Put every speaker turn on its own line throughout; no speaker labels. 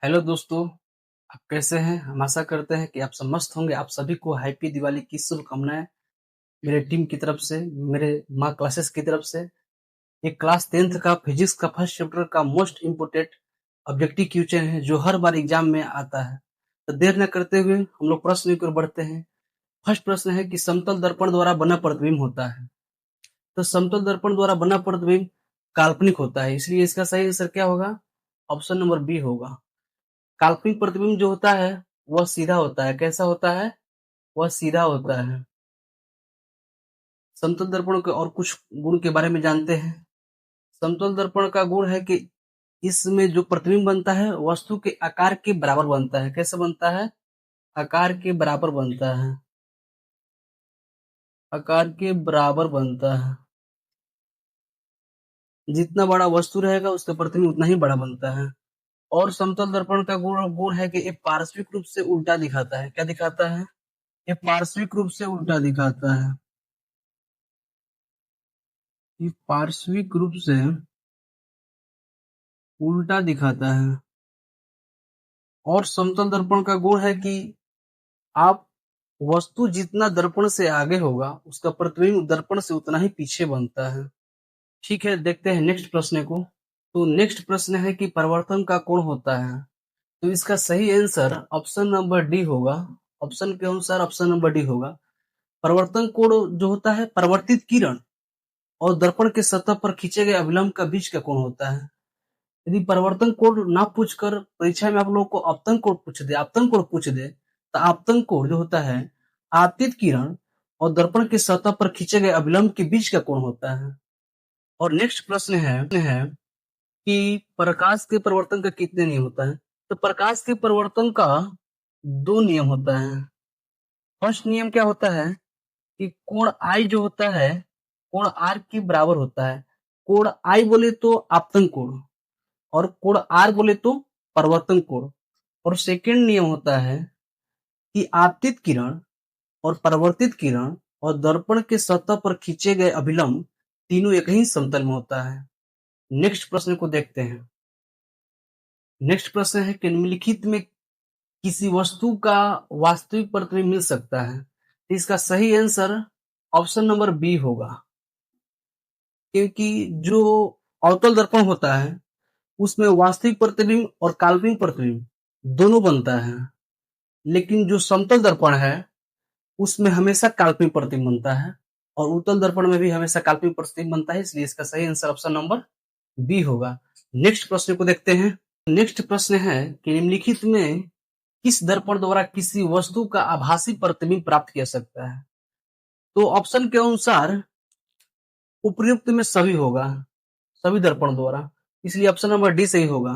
Hello दोस्तों, आप कैसे हैं? हम आशा करते हैं कि आप सब मस्त होंगे। आप सभी को हैप्पी दिवाली की शुभकामनाएं मेरे टीम की तरफ से, मेरे माँ क्लासेस की तरफ से। एक क्लास 10th का फिजिक्स का फर्स्ट चैप्टर का मोस्ट इम्पोर्टेंट ऑब्जेक्टिव क्वेश्चन है जो हर बार एग्जाम में आता है। तो देर न करते हुए हम लोग प्रश्न की ओर बढ़ते हैं। फर्स्ट प्रश्न है कि समतल दर्पण द्वारा बना प्रतिबिंब होता है। तो समतल दर्पण द्वारा बना प्रतिबिंब काल्पनिक होता है, इसलिए इसका सही आंसर क्या होगा? ऑप्शन नंबर बी होगा। काल्पनिक प्रतिबिंब जो होता है वह सीधा होता है। कैसा होता है? वह सीधा होता है। समतल दर्पण के और कुछ गुण के बारे में जानते हैं। समतल दर्पण का गुण है कि इसमें जो प्रतिबिंब बनता है वस्तु के आकार के बराबर बनता है। कैसे बनता है? आकार के बराबर बनता है। आकार के बराबर बनता है। जितना बड़ा वस्तु रहेगा उसका प्रतिबिंब उतना ही बड़ा बनता है। और समतल दर्पण का गुण गुण है कि ये पार्श्विक रूप से उल्टा दिखाता है। क्या दिखाता है? ये पार्श्विक रूप से उल्टा दिखाता है। ये पार्श्विक रूप से उल्टा दिखाता है। और समतल दर्पण का गुण है कि आप वस्तु जितना दर्पण से आगे होगा उसका प्रतिबिंब दर्पण से उतना ही पीछे बनता है। ठीक है, देखते हैं नेक्स्ट प्रश्न को। तो नेक्स्ट प्रश्न है कि परिवर्तन का कोण होता है। तो इसका सही आंसर ऑप्शन नंबर डी होगा। ऑप्शन के अनुसार ऑप्शन नंबर डी होगा। परिवर्तन कोण जो होता है परिवर्तित किरण और दर्पण के सतह पर खींचे गए अभिलंब का बीच का कोण होता है। यदि परिवर्तन कोण ना पूछकर परीक्षा में आप लोगों को आपतन कोण पूछ दे तो आपतन कोण जो होता है आपतित किरण और दर्पण की सतह पर खींचे गए अभिलंब के बीच का कोण होता है। और नेक्स्ट प्रश्न है कि प्रकाश के परिवर्तन का कितने नियम होता है? तो प्रकाश के परिवर्तन का दो नियम होता है। फर्स्ट नियम क्या होता है कि कोण आई जो होता है कोण आर के बराबर होता है। कोण आई बोले तो आपतन कोण और कोण आर बोले तो परिवर्तन कोण। और सेकंड नियम होता है कि आपतित किरण और परावर्तित किरण और दर्पण के सतह पर खींचे गए अभिलंब तीनों एक ही समतल में होता है। नेक्स्ट प्रश्न को देखते हैं। नेक्स्ट प्रश्न है कि निम्नलिखित में किसी वस्तु का वास्तविक प्रतिबिंब मिल सकता है। तो इसका सही आंसर ऑप्शन नंबर बी होगा, क्योंकि जो अवतल दर्पण होता है उसमें वास्तविक प्रतिबिंब और काल्पनिक प्रतिबिंब दोनों बनता है, लेकिन जो समतल दर्पण है उसमें हमेशा काल्पनिक प्रतिबिंब बनता है और उत्तल दर्पण में भी हमेशा काल्पनिक प्रतिबिंब बनता है, इसलिए इसका सही आंसर ऑप्शन नंबर बी होगा। नेक्स्ट प्रश्न को देखते हैं। नेक्स्ट प्रश्न है कि निम्नलिखित में किस दर्पण द्वारा किसी वस्तु का आभासी प्रतिबिंब प्राप्त किया सकता है? तो ऑप्शन के अनुसार उपर्युक्त में सभी होगा, सभी दर्पण द्वारा, इसलिए ऑप्शन नंबर डी सही होगा।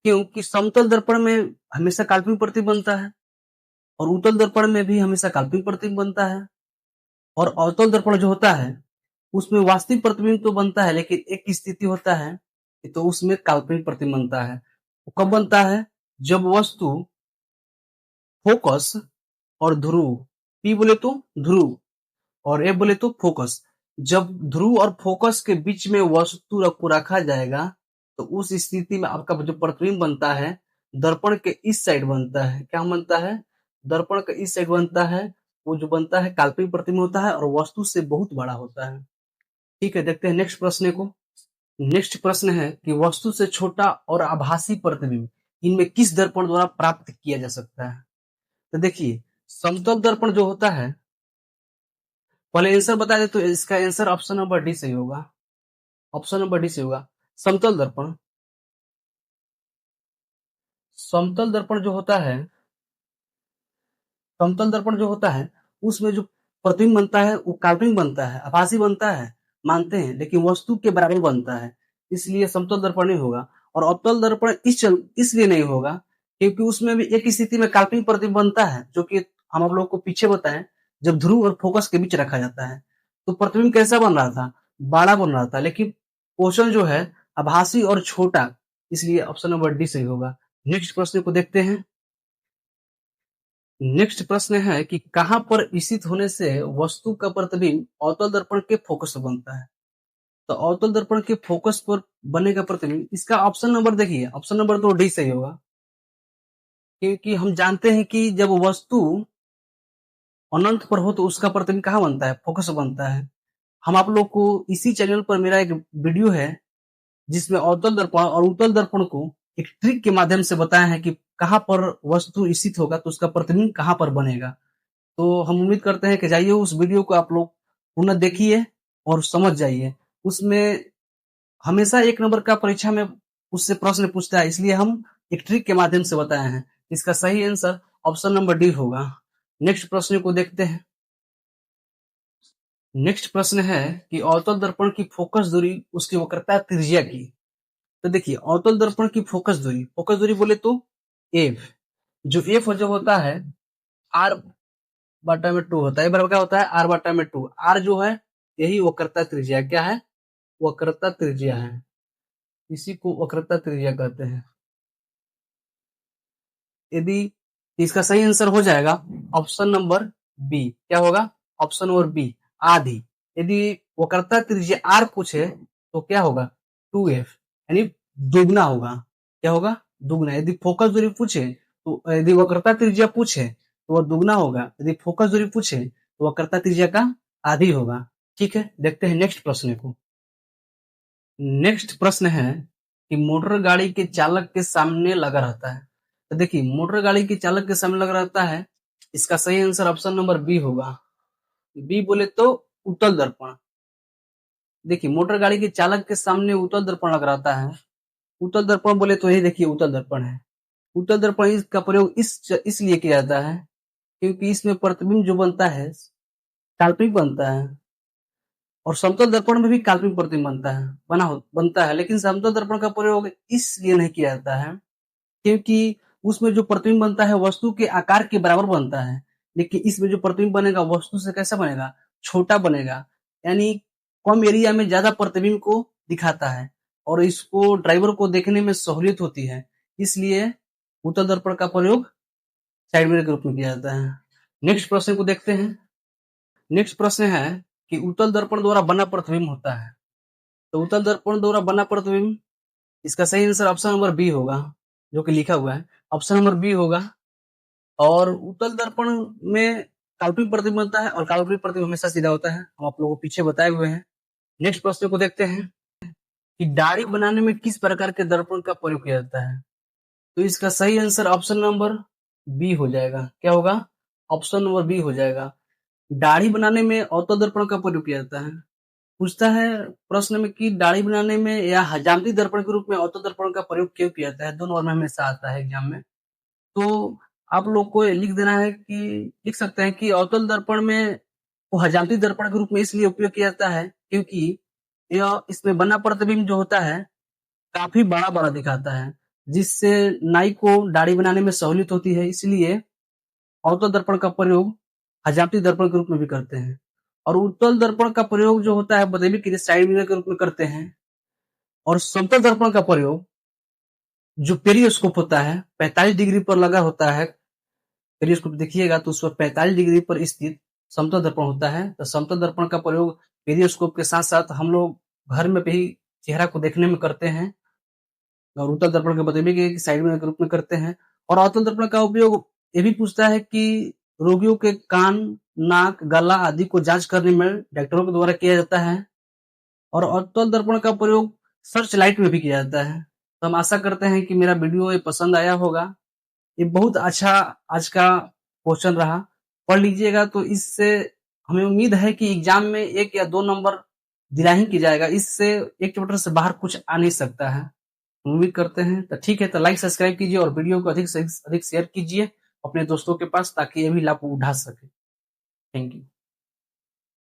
क्योंकि समतल दर्पण में हमेशा काल्पनिक प्रतिबिंब बनता है और उत्तल दर्पण में भी हमेशा काल्पनिक प्रतिबिंब बनता है। और अवतल दर्पण जो होता है उसमें वास्तविक प्रतिबिंब तो बनता है, लेकिन एक स्थिति होता है तो उसमें काल्पनिक प्रतिबिंब बनता है। वो कब बनता है? जब वस्तु फोकस और ध्रुव, पी बोले तो ध्रुव और ए बोले तो फोकस, जब ध्रुव और फोकस के बीच में वस्तु को रखा जाएगा तो उस स्थिति में आपका जो प्रतिबिंब बनता है दर्पण के इस साइड बनता है। क्या बनता है? दर्पण के इस साइड बनता है। वो जो बनता है काल्पनिक प्रतिबिंब होता है और वस्तु से बहुत बड़ा होता है। ठीक है, देखते हैं नेक्स्ट प्रश्न को। नेक्स्ट प्रश्न है कि वस्तु से छोटा और आभासी प्रतिबिंब इनमें किस दर्पण द्वारा प्राप्त किया जा सकता है? तो देखिए, समतल दर्पण जो होता है, पहले आंसर बता दे तो इसका आंसर ऑप्शन नंबर डी सही होगा। ऑप्शन नंबर डी सही होगा। समतल दर्पण, समतल दर्पण जो होता है, समतल दर्पण जो होता है उसमें जो प्रतिबिंब बनता है वो काल्पनिक बनता है, आभासी बनता है, मानते हैं, लेकिन वस्तु के बराबर बनता है, इसलिए समतल दर्पण नहीं होगा। और अवतल दर्पण इसलिए नहीं होगा क्योंकि उसमें भी एक स्थिति में काल्पनिक प्रतिबिंब बनता है, जो कि हम आप लोग को पीछे बताएं, जब ध्रुव और फोकस के बीच रखा जाता है तो प्रतिबिंब कैसा बन रहा था? बड़ा बन रहा था, लेकिन क्वेश्चन जो है आभासी और छोटा, इसलिए ऑप्शन नंबर डी सही होगा। नेक्स्ट प्रश्न को देखते हैं। नेक्स्ट प्रश्न है कि कहां पर स्थित होने से वस्तु का प्रतिबिंब अवतल दर्पण के फोकस पर बनता है? तो अवतल दर्पण के फोकस पर बनेगा प्रतिबिंब, इसका ऑप्शन नंबर देखिए, ऑप्शन नंबर तो डी सही होगा। क्योंकि हम जानते हैं कि जब वस्तु अनंत पर हो तो उसका प्रतिबिंब कहाँ बनता है, फोकस बनता है। हम आप लोग को इसी चैनल पर मेरा एक वीडियो है जिसमें अवतल दर्पण और उत्तल दर्पण को एक ट्रिक के माध्यम से बताया है कि कहाँ पर वस्तु स्थित होगा तो उसका प्रतिबिंब कहाँ पर बनेगा। तो हम उम्मीद करते हैं कि जाइए उस वीडियो को आप लोग पुनः देखिए और समझ जाइए। उसमें हमेशा 1 नंबर का परीक्षा में उससे प्रश्न पूछता है, इसलिए हम एक ट्रिक के माध्यम से बताए हैं। इसका सही आंसर ऑप्शन नंबर डी होगा। नेक्स्ट प्रश्न को देखते हैं। नेक्स्ट प्रश्न है कि अवतल दर्पण की फोकस दूरी उसकी वक्रता त्रिज्या की। तो देखिए अवतल दर्पण की फोकस दूरी बोले तो एफ, जो एफ जब होता है आर बटा में 2 होता है, बराबर क्या होता है आर बटा में 2। आर जो है यही वक्रता त्रिज्या क्या है, वक्रता त्रिज्या है, इसी को वक्रता त्रिज्या कहते हैं। यदि इसका सही आंसर हो जाएगा ऑप्शन नंबर बी, क्या होगा ऑप्शन नंबर बी आधी। यदि वक्रता त्रिज्या आर पूछे तो क्या होगा 2f, यानी दुगना होगा, क्या होगा दुगना। यदि फोकस दूरी पूछे तो यदि वक्रता त्रिज्या पूछे तो वह दुगना होगा, यदि फोकस दूरी पूछे तो वक्रता त्रिज्या का आधी होगा। ठीक है, देखते हैं नेक्स्ट प्रश्न को। नेक्स्ट प्रश्न है कि मोटर गाड़ी के चालक के सामने लगा रहता है। तो देखिए मोटर गाड़ी के चालक के सामने लगा रहता है, इसका सही आंसर ऑप्शन नंबर बी होगा। बी बोले तो उत्तल दर्पण। देखिए मोटर गाड़ी के चालक के सामने उत्तल दर्पण लग रहता है। उत्तल दर्पण बोले तो ये देखिए उत्तल दर्पण है। उत्तल दर्पण इसका प्रयोग इसलिए किया जाता है क्योंकि इसमें प्रतिबिंब जो बनता है काल्पनिक बनता है, और समतल दर्पण में भी काल्पनिक प्रतिबिंब बनता है, लेकिन समतल दर्पण का प्रयोग इसलिए नहीं किया जाता है क्योंकि उसमें जो प्रतिबिंब बनता है वस्तु के आकार के बराबर बनता है, लेकिन इसमें जो प्रतिबिंब बनेगा वस्तु से कैसा बनेगा, छोटा बनेगा, यानी कम एरिया में ज्यादा प्रतिबिंब को दिखाता है और इसको ड्राइवर को देखने में सहूलियत होती है, इसलिए उत्तल दर्पण का प्रयोग साइड मिरर के रूप में किया जाता है। नेक्स्ट प्रश्न को देखते हैं। नेक्स्ट प्रश्न है कि उत्तल दर्पण द्वारा बना प्रतिबिंब होता है। तो उत्तल दर्पण द्वारा बना प्रतिबिंब, इसका सही आंसर ऑप्शन नंबर बी होगा, जो कि लिखा हुआ है ऑप्शन नंबर बी होगा। और उत्तल दर्पण में काल्पनिक प्रतिबिंब बनता है और काल्पनिक प्रतिबिंब हमेशा सीधा होता है, हम आप लोगों को पीछे बताए हुए हैं। नेक्स्ट प्रश्न को देखते हैं कि दाढ़ी बनाने में किस प्रकार के दर्पण का प्रयोग किया जाता है। तो इसका सही आंसर ऑप्शन नंबर बी हो जाएगा, क्या होगा ऑप्शन नंबर बी हो जाएगा। दाढ़ी बनाने में अवतल दर्पण का प्रयोग किया जाता है। पूछता है प्रश्न में कि दाढ़ी बनाने में या हजामती दर्पण के रूप में अवतल दर्पण का प्रयोग क्यों किया जाता है, 2 नंबर में हमेशा आता है एग्जाम में। तो आप लोग को लिख देना है कि लिख सकते हैं कि अवतल दर्पण में वो हजामती दर्पण के रूप में इसलिए उपयोग किया जाता है क्योंकि यह इसमें बना प्रतिबिंब जो होता है काफी बड़ा बड़ा दिखाता है, जिससे नाई को दाढ़ी बनाने में सहूलियत होती है, इसलिए अवतल दर्पण का प्रयोग हजामती दर्पण के रूप में भी करते हैं। और उत्तल दर्पण का प्रयोग जो होता है बदेवी के साइड मिरर के रूप में करते हैं। और समतल दर्पण का प्रयोग जो पेरियोस्कोप होता है 45 डिग्री पर लगा होता है, पेरियोस्कोप देखिएगा तो उस पर 45 डिग्री पर स्थित समतल दर्पण होता है। तो समतल दर्पण का प्रयोग पेरियोस्कोप के साथ साथ हम लोग घर में भी चेहरा को देखने में करते हैं, और उत्तल दर्पण के बदेवी के साइड मिरर के रूप में करते हैं। और अवतल दर्पण का उपयोग ये भी पूछता है कि रोगियों के कान, नाक, गला आदि को जांच करने में डॉक्टरों के द्वारा किया जाता है। और अवतल दर्पण का प्रयोग सर्च लाइट में भी किया जाता है। तो हम आशा करते हैं कि मेरा वीडियो ये पसंद आया होगा। ये बहुत अच्छा आज का क्वेश्चन रहा, पढ़ लीजिएगा तो इससे हमें उम्मीद है कि एग्जाम में 1 या 2 नंबर दिला ही की जाएगा, इससे एक चैप्टर से बाहर कुछ आ नहीं सकता है, उम्मीद करते हैं। तो ठीक है, तो लाइक सब्सक्राइब कीजिए और वीडियो को अधिक से अधिक शेयर कीजिए अपने दोस्तों के पास ताकि ये भी लाभ उठा सके। Thank you.